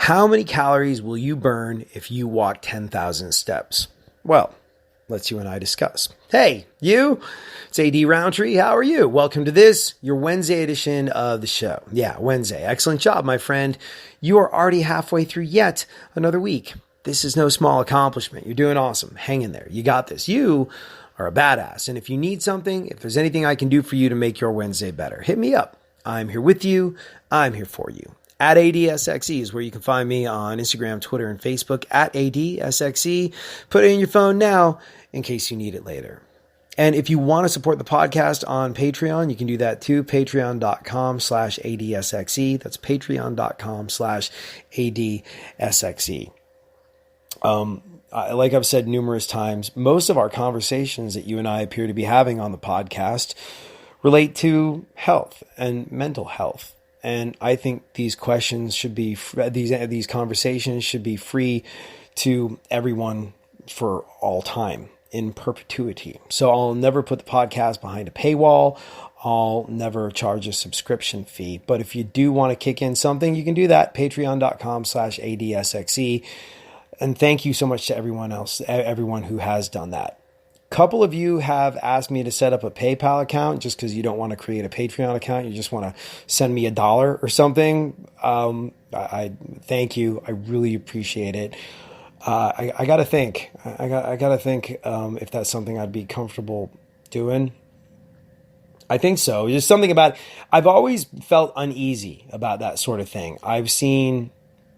How many calories will you burn if you walk 10,000 steps? Well, let's you and I discuss. Hey, you, it's AD Roundtree. How are you? Welcome to this, your Wednesday edition of the show. Yeah, Wednesday. Excellent job, my friend. You are already halfway through yet another week. This is no small accomplishment. You're doing awesome. Hang in there. You got this. You are a badass. And if you need something, if there's anything I can do for you to make your Wednesday better, hit me up. I'm here with you. I'm here for you. At ADSXE is where you can find me on Instagram, Twitter, and Facebook at ADSXE. Put it in your phone now in case you need it later. And if you want to support the podcast on Patreon, you can do that too. Patreon.com/ADSXE. That's patreon.com/ADSXE. Like I've said numerous times, most of our conversations that you and I appear to be having on the podcast relate to health and mental health. And I think these questions should be, these conversations should be free to everyone for all time, in perpetuity. So I'll never put the podcast behind a paywall. I'll never charge a subscription fee. But if you do want to kick in something, you can do that. Patreon.com/ADSXE. And thank you so much to everyone who has done that. A couple of you have asked me to set up a PayPal account just because you don't want to create a Patreon account. You just want to send me $1 or something. I thank you. I really appreciate it. I got to think. I got to think if that's something I'd be comfortable doing. I think so. There's something about, I've always felt uneasy about that sort of thing. I've seen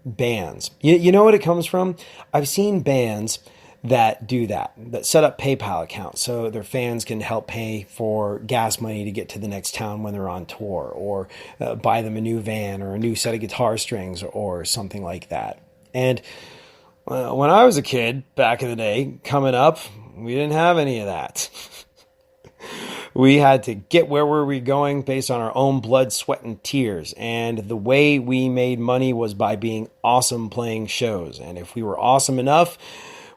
bands. You know what it comes from? I've seen bands that do that set up PayPal accounts so their fans can help pay for gas money to get to the next town when they're on tour, or buy them a new van or a new set of guitar strings or something like that. And when I was a kid back in the day, coming up, we didn't have any of that. We had to get where we were going based on our own blood, sweat, and tears. And the way we made money was by being awesome playing shows. And if we were awesome enough,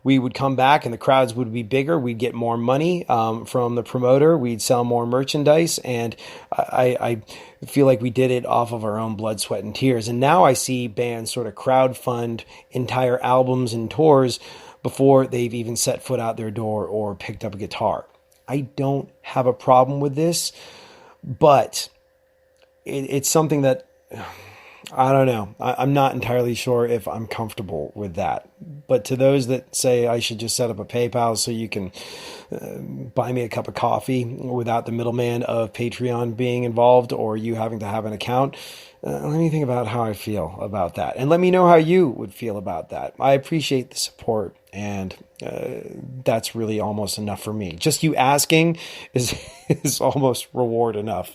we would come back and the crowds would be bigger. We'd get more money from the promoter. We'd sell more merchandise. And I feel like we did it off of our own blood, sweat, and tears. And now I see bands sort of crowdfund entire albums and tours before they've even set foot out their door or picked up a guitar. I don't have a problem with this, but it's something that, I don't know. I'm not entirely sure if I'm comfortable with that. But to those that say I should just set up a PayPal so you can buy me a cup of coffee without the middleman of Patreon being involved or you having to have an account, let me think about how I feel about that. And let me know how you would feel about that. I appreciate the support, and that's really almost enough for me. Just you asking is almost reward enough.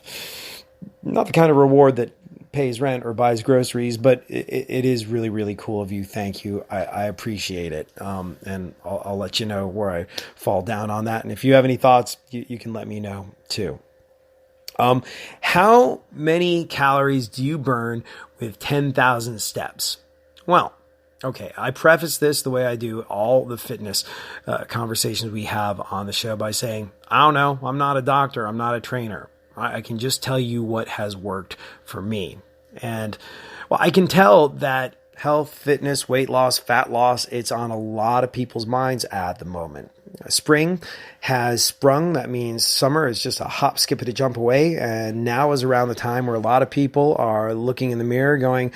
Not the kind of reward that pays rent or buys groceries, but it is really, really cool of you. Thank you. I appreciate it. And I'll let you know where I fall down on that. And if you have any thoughts, you can let me know too. How many calories do you burn with 10,000 steps? Well, okay, I preface this the way I do all the fitness conversations we have on the show by saying, I don't know, I'm not a doctor, I'm not a trainer. I can just tell you what has worked for me. And well, I can tell that health, fitness, weight loss, fat loss, it's on a lot of people's minds at the moment. Spring has sprung. That means summer is just a hop, skip, and a jump away. And now is around the time where a lot of people are looking in the mirror going,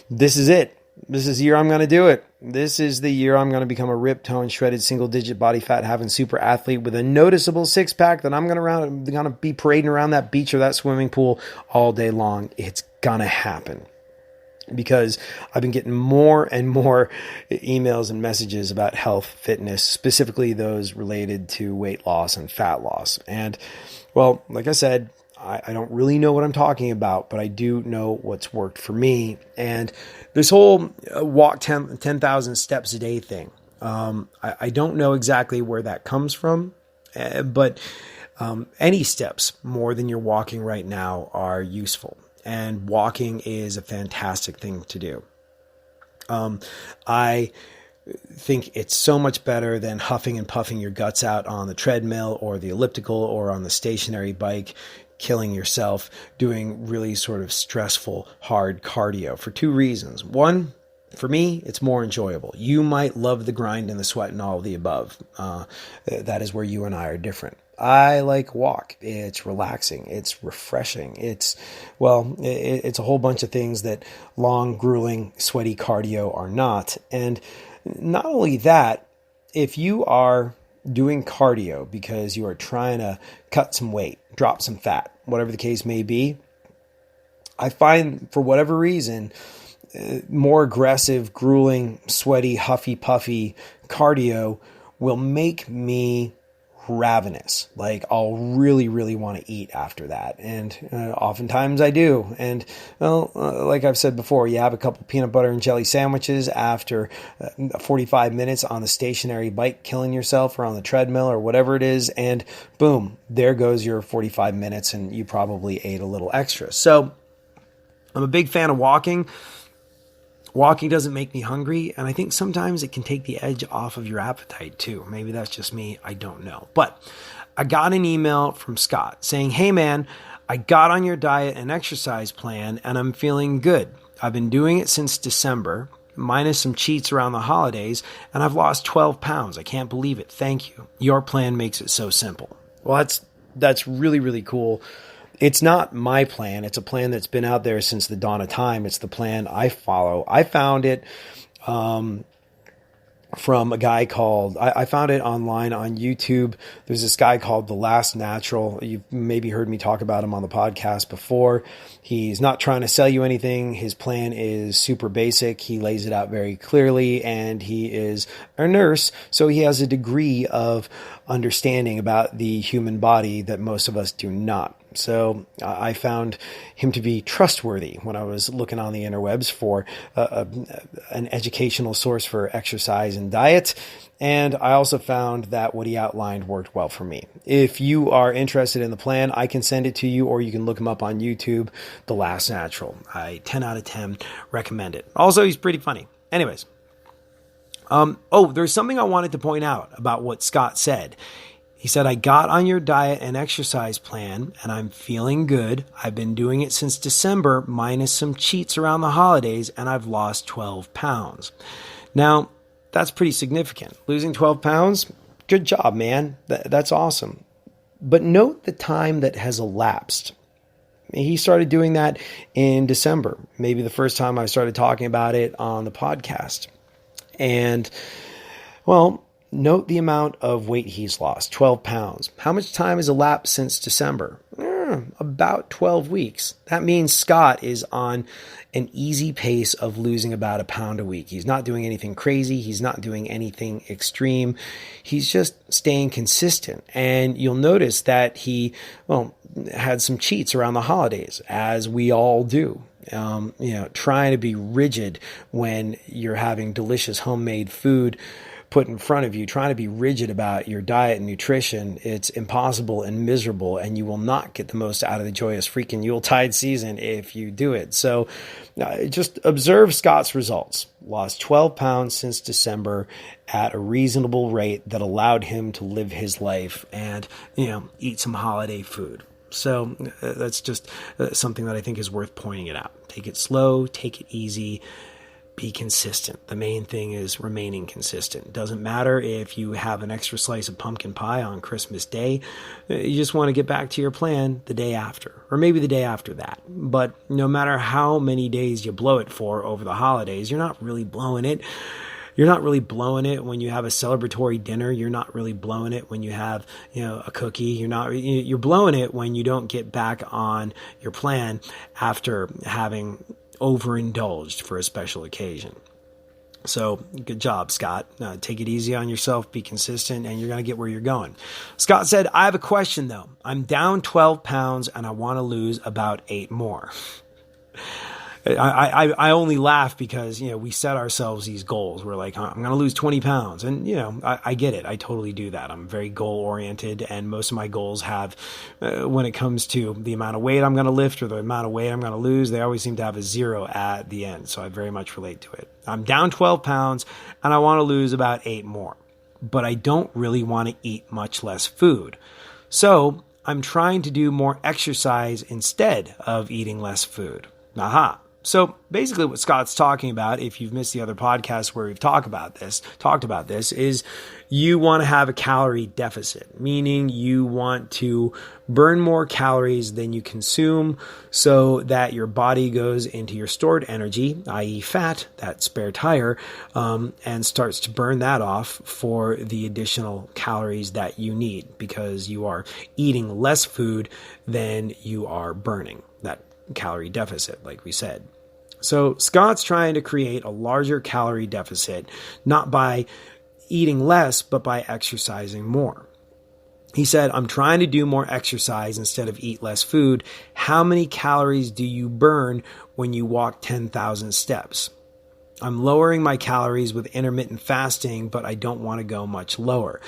this is it. This is the year I'm going to do it. This is the year I'm going to become a ripped, toned, shredded, single-digit body fat having super athlete with a noticeable six-pack that I'm going to be parading around that beach or that swimming pool all day long. It's going to happen. Because I've been getting more and more emails and messages about health, fitness, specifically those related to weight loss and fat loss. And, well, like I said, I don't really know what I'm talking about, but I do know what's worked for me. And this whole walk 10,000 steps a day thing, I don't know exactly where that comes from, but any steps more than you're walking right now are useful. And walking is a fantastic thing to do. I think it's so much better than huffing and puffing your guts out on the treadmill or the elliptical or on the stationary bike, killing yourself, doing really sort of stressful, hard cardio for two reasons. One, For me, it's more enjoyable. You might love the grind and the sweat and all of the above. That is where you and I are different. I like walk. It's relaxing. It's refreshing. It's a whole bunch of things that long, grueling, sweaty cardio are not. And not only that, if you are doing cardio because you are trying to cut some weight, drop some fat, whatever the case may be, I find for whatever reason, more aggressive, grueling, sweaty, huffy, puffy cardio will make me ravenous. Like I'll really, really want to eat after that. And oftentimes I do. And like I've said before, you have a couple peanut butter and jelly sandwiches after 45 minutes on the stationary bike, killing yourself, or on the treadmill or whatever it is. And boom, there goes your 45 minutes and you probably ate a little extra. So I'm a big fan of walking. Walking doesn't make me hungry, and I think sometimes it can take the edge off of your appetite too. Maybe that's just me, I don't know. But I got an email from Scott saying, "Hey man, I got on your diet and exercise plan and I'm feeling good. I've been doing it since December, minus some cheats around the holidays, and I've lost 12 pounds. I can't believe it. Thank you. Your plan makes it so simple." Well, that's really, really cool. It's not my plan. It's a plan that's been out there since the dawn of time. It's the plan I follow. I found it from a guy called, I found it online on YouTube. There's this guy called The Last Natural. You've maybe heard me talk about him on the podcast before. He's not trying to sell you anything. His plan is super basic. He lays it out very clearly, and he is a nurse, so he has a degree of understanding about the human body that most of us do not. So I found him to be trustworthy when I was looking on the interwebs for an educational source for exercise and diet. And I also found that what he outlined worked well for me. If you are interested in the plan, I can send it to you, or you can look him up on YouTube, The Last Natural. I 10 out of 10 recommend it. Also, he's pretty funny. Anyways. There's something I wanted to point out about what Scott said. He said, "I got on your diet and exercise plan and I'm feeling good. I've been doing it since December, minus some cheats around the holidays, and I've lost 12 pounds. Now, that's pretty significant. Losing 12 pounds, good job, man. That's awesome. But note the time that has elapsed. He started doing that in December, maybe the first time I started talking about it on the podcast. And, well, note the amount of weight he's lost, 12 pounds. How much time has elapsed since December? About 12 weeks. That means Scott is on an easy pace of losing about a pound a week. He's not doing anything crazy. He's not doing anything extreme. He's just staying consistent. And you'll notice that he, had some cheats around the holidays, as we all do. Trying to be rigid when you're having delicious homemade food put in front of you, trying to be rigid about your diet and nutrition, it's impossible and miserable, and you will not get the most out of the joyous freaking Yuletide season if you do it. So just observe Scott's results. Lost 12 pounds since December at a reasonable rate that allowed him to live his life and, eat some holiday food. So that's just something that I think is worth pointing it out. Take it slow, take it easy. Be consistent. The main thing is remaining consistent. It doesn't matter if you have an extra slice of pumpkin pie on Christmas Day. You just want to get back to your plan the day after, or maybe the day after that. But no matter how many days you blow it for over the holidays, you're not really blowing it. You're not really blowing it when you have a celebratory dinner. You're not really blowing it when you have, a cookie. You're blowing it when you don't get back on your plan after having overindulged for a special occasion. So good job, Scott. Take it easy on yourself, be consistent, and you're going to get where you're going. Scott said, "I have a question though. I'm down 12 pounds and I want to lose about 8 more. I only laugh because, we set ourselves these goals. We're like, I'm going to lose 20 pounds. And, I get it. I totally do that. I'm very goal oriented. And most of my goals have, when it comes to the amount of weight I'm going to lift or the amount of weight I'm going to lose, they always seem to have a 0 at the end. So I very much relate to it. I'm down 12 pounds and I want to lose about 8 more, but I don't really want to eat much less food. So I'm trying to do more exercise instead of eating less food. Aha. So basically what Scott's talking about, if you've missed the other podcasts where we've talked about this, is you want to have a calorie deficit, meaning you want to burn more calories than you consume so that your body goes into your stored energy, i.e. fat, that spare tire, and starts to burn that off for the additional calories that you need because you are eating less food than you are burning. That calorie deficit, like we said. So Scott's trying to create a larger calorie deficit, not by eating less, but by exercising more. He said, I'm trying to do more exercise instead of eat less food. How many calories do you burn when you walk 10,000 steps? I'm lowering my calories with intermittent fasting, but I don't want to go much lower.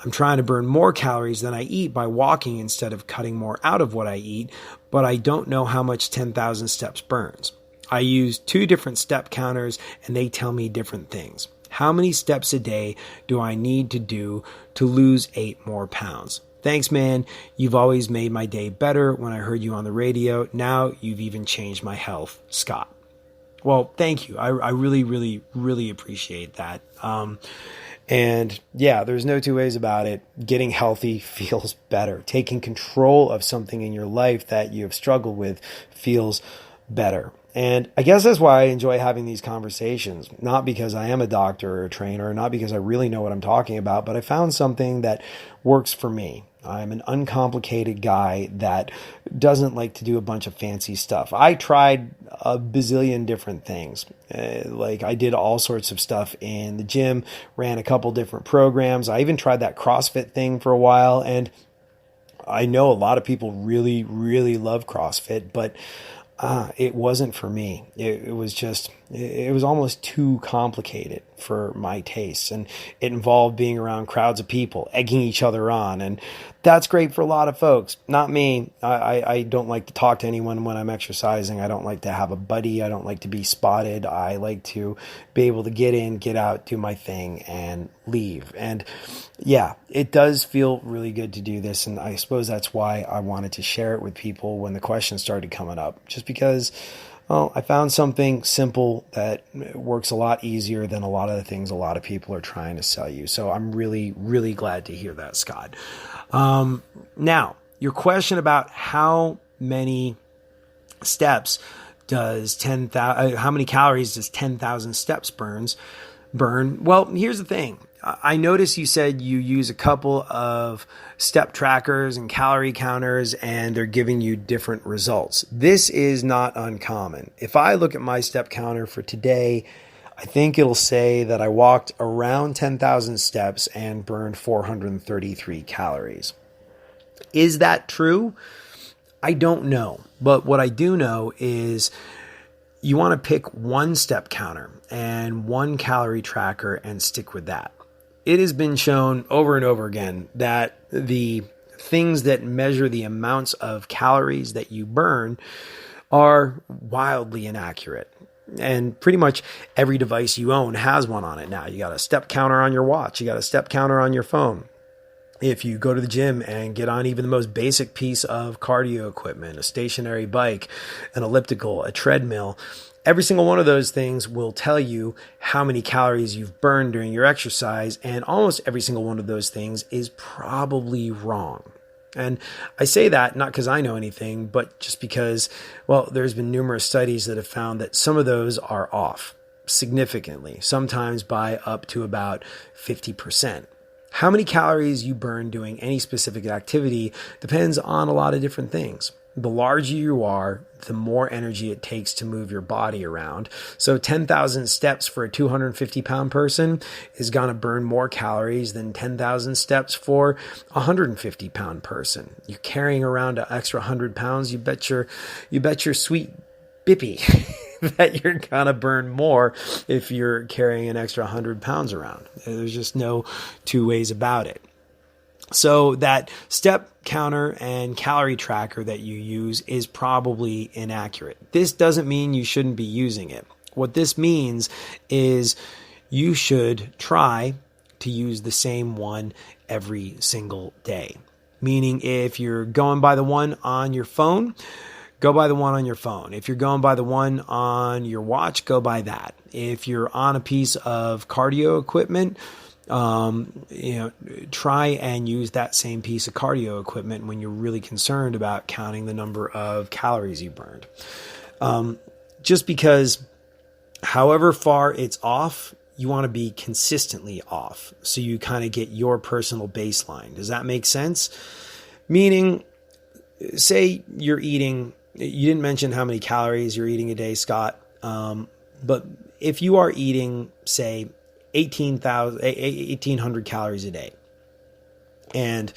I'm trying to burn more calories than I eat by walking instead of cutting more out of what I eat, but I don't know how much 10,000 steps burns. I use 2 different step counters and they tell me different things. How many steps a day do I need to do to lose 8 more pounds? Thanks, man. You've always made my day better when I heard you on the radio. Now you've even changed my health, Scott. Well, thank you. I really, really, really appreciate that. And yeah, there's no two ways about it. Getting healthy feels better. Taking control of something in your life that you have struggled with feels better. And I guess that's why I enjoy having these conversations, not because I am a doctor or a trainer, not because I really know what I'm talking about, but I found something that works for me. I'm an uncomplicated guy that doesn't like to do a bunch of fancy stuff. I tried a bazillion different things. Like I did all sorts of stuff in the gym, ran a couple different programs. I even tried that CrossFit thing for a while. And I know a lot of people really, really love CrossFit, but it wasn't for me. It was almost too complicated for my tastes. And it involved being around crowds of people, egging each other on. And that's great for a lot of folks. Not me. I don't like to talk to anyone when I'm exercising. I don't like to have a buddy. I don't like to be spotted. I like to be able to get in, get out, do my thing, and leave. And yeah, it does feel really good to do this. And I suppose that's why I wanted to share it with people when the questions started coming up. Just because, well, I found something simple that works a lot easier than a lot of the things a lot of people are trying to sell you. So I'm really, really glad to hear that, Scott. Now, your question about how many steps does 10,000, how many calories does 10,000 steps burn? Well, here's the thing. I noticed you said you use a couple of step trackers and calorie counters and they're giving you different results. This is not uncommon. If I look at my step counter for today, I think it'll say that I walked around 10,000 steps and burned 433 calories. Is that true? I don't know. But what I do know is you want to pick one step counter and one calorie tracker and stick with that. It has been shown over and over again that the things that measure the amounts of calories that you burn are wildly inaccurate. And pretty much every device you own has one on it now. You got a step counter on your watch. You got a step counter on your phone. If you go to the gym and get on even the most basic piece of cardio equipment, a stationary bike, an elliptical, a treadmill, every single one of those things will tell you how many calories you've burned during your exercise. And almost every single one of those things is probably wrong. And I say that not because I know anything, but just because, well, there's been numerous studies that have found that some of those are off significantly, sometimes by up to about 50%. How many calories you burn doing any specific activity depends on a lot of different things. The larger you are, the more energy it takes to move your body around. So 10,000 steps for a 250-pound person is going to burn more calories than 10,000 steps for a 150-pound person. You're carrying around an extra 100 pounds. You bet your sweet bippy that you're going to burn more if you're carrying an extra 100 pounds around. There's just no two ways about it. So that step counter and calorie tracker that you use is probably inaccurate. This doesn't mean you shouldn't be using it. What this means is you should try to use the same one every single day. Meaning if you're going by the one on your phone, go by the one on your phone. If you're going by the one on your watch, go by that. If you're on a piece of cardio equipment, try and use that same piece of cardio equipment when you're really concerned about counting the number of calories you burned. Just because however far it's off, you want to be consistently off. So you kind of get your personal baseline. Does that make sense? Meaning, say you're eating, you didn't mention how many calories you're eating a day, Scott. But if you are eating, say, 1,800 calories a day, and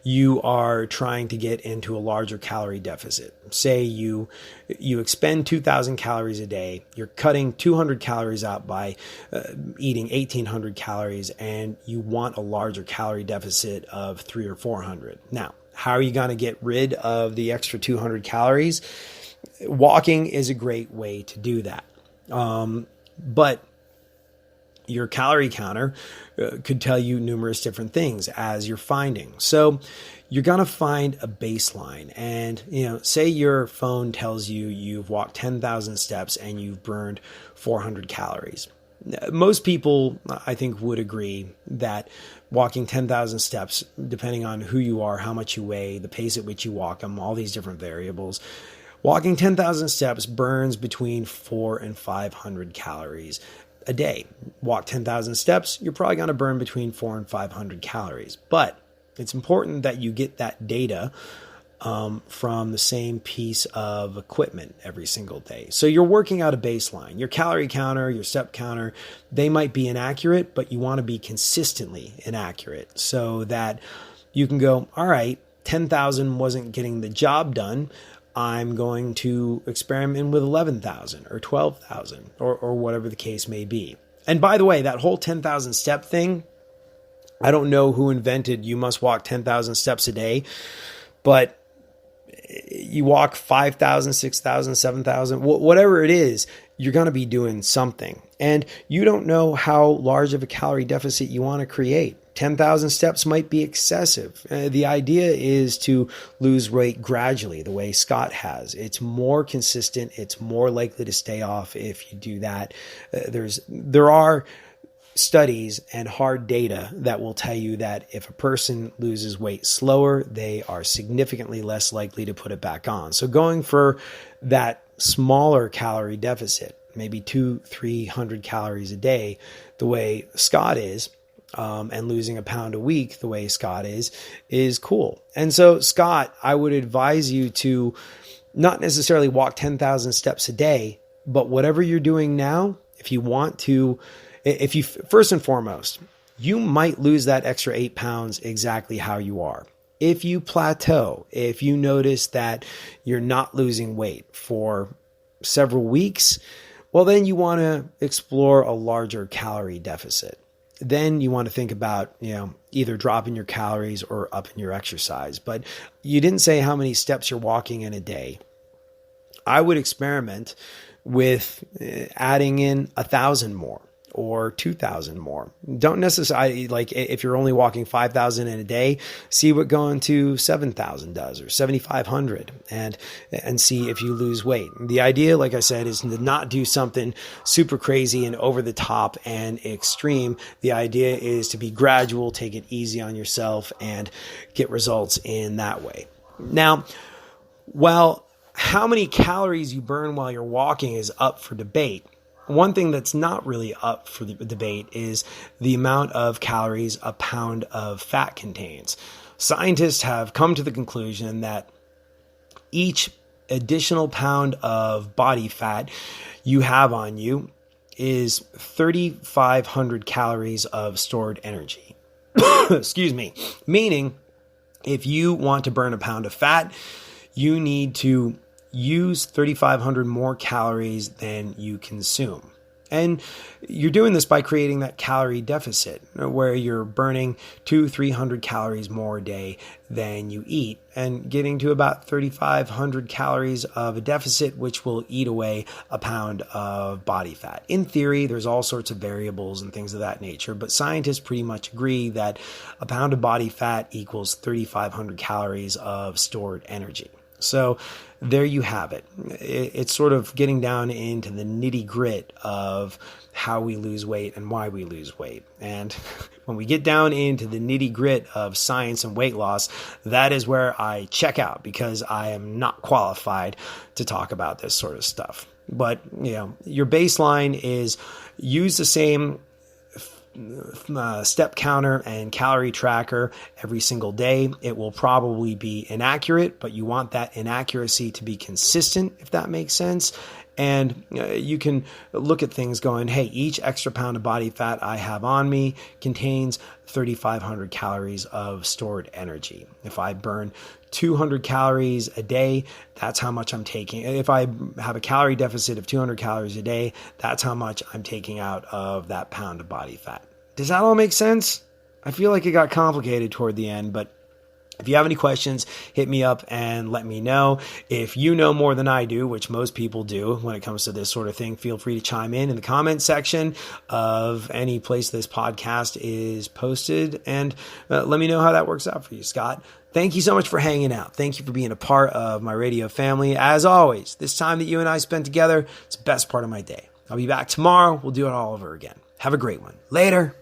you are trying to get into a larger calorie deficit. Say you expend 2,000 calories a day, you're cutting 200 calories out by eating 1,800 calories, and you want a larger calorie deficit of 300 or 400. Now, how are you going to get rid of the extra 200 calories? Walking is a great way to do that. But your calorie counter could tell you numerous different things as you're finding. So you're going to find a baseline. And, say your phone tells you you've walked 10,000 steps and you've burned 400 calories. Most people, I think, would agree that walking 10,000 steps, depending on who you are, how much you weigh, the pace at which you walk them, all these different variables, walking 10,000 steps burns between 400 and 500 calories a day. Walk 10,000 steps, you're probably going to burn between 400 and 500 calories. But it's important that you get that data from the same piece of equipment every single day. So you're working out a baseline. Your calorie counter, your step counter, they might be inaccurate, but you want to be consistently inaccurate so that you can go, all right, 10,000 wasn't getting the job done. I'm going to experiment with 11,000 or 12,000 or whatever the case may be. And by the way, that whole 10,000 step thing, I don't know who invented you must walk 10,000 steps a day, but you walk 5,000, 6,000, 7,000, whatever it is, you're going to be doing something. And you don't know how large of a calorie deficit you want to create. 10,000 steps might be excessive. The idea is to lose weight gradually, the way Scott has. It's more consistent. It's more likely to stay off if you do that. There are studies and hard data that will tell you that if a person loses weight slower, they are significantly less likely to put it back on. So going for that smaller calorie deficit, maybe 200-300 calories a day, the way Scott is, and losing a pound a week the way Scott is cool. And so, Scott, I would advise you to not necessarily walk 10,000 steps a day, but whatever you're doing now, if you first and foremost, you might lose that extra 8 pounds exactly how you are. If you plateau, if you notice that you're not losing weight for several weeks, well, then you want to explore a larger calorie deficit. Then you want to think about, either dropping your calories or upping your exercise. But you didn't say how many steps you're walking in a day. I would experiment with adding in 1,000 more or 2,000 more. Don't necessarily, like if you're only walking 5,000 in a day, see what going to 7,000 does or 7,500 and see if you lose weight. The idea, like I said, is to not do something super crazy and over the top and extreme. The idea is to be gradual, take it easy on yourself and get results in that way. Now, while how many calories you burn while you're walking is up for debate, one thing that's not really up for the debate is the amount of calories a pound of fat contains. Scientists have come to the conclusion that each additional pound of body fat you have on you is 3,500 calories of stored energy. Excuse me. Meaning, if you want to burn a pound of fat, you need to use 3,500 more calories than you consume. And you're doing this by creating that calorie deficit where you're burning 200-300 calories more a day than you eat and getting to about 3,500 calories of a deficit, which will eat away a pound of body fat. In theory, there's all sorts of variables and things of that nature, but scientists pretty much agree that a pound of body fat equals 3,500 calories of stored energy. So there you have it. It's sort of getting down into the nitty grit of how we lose weight and why we lose weight. And when we get down into the nitty grit of science and weight loss, that is where I check out, because I am not qualified to talk about this sort of stuff. But, your baseline is use the same step counter and calorie tracker every single day. It will probably be inaccurate, but you want that inaccuracy to be consistent, if that makes sense. And you can look at things going, hey, each extra pound of body fat I have on me contains 3,500 calories of stored energy. If I burn 200 calories a day, that's how much I'm taking. If I have a calorie deficit of 200 calories a day, that's how much I'm taking out of that pound of body fat. Does that all make sense? I feel like it got complicated toward the end, but if you have any questions, hit me up and let me know. If you know more than I do, which most people do when it comes to this sort of thing, feel free to chime in the comment section of any place this podcast is posted, and let me know how that works out for you, Scott. Thank you so much for hanging out. Thank you for being a part of my radio family. As always, this time that you and I spent together, it's the best part of my day. I'll be back tomorrow. We'll do it all over again. Have a great one. Later.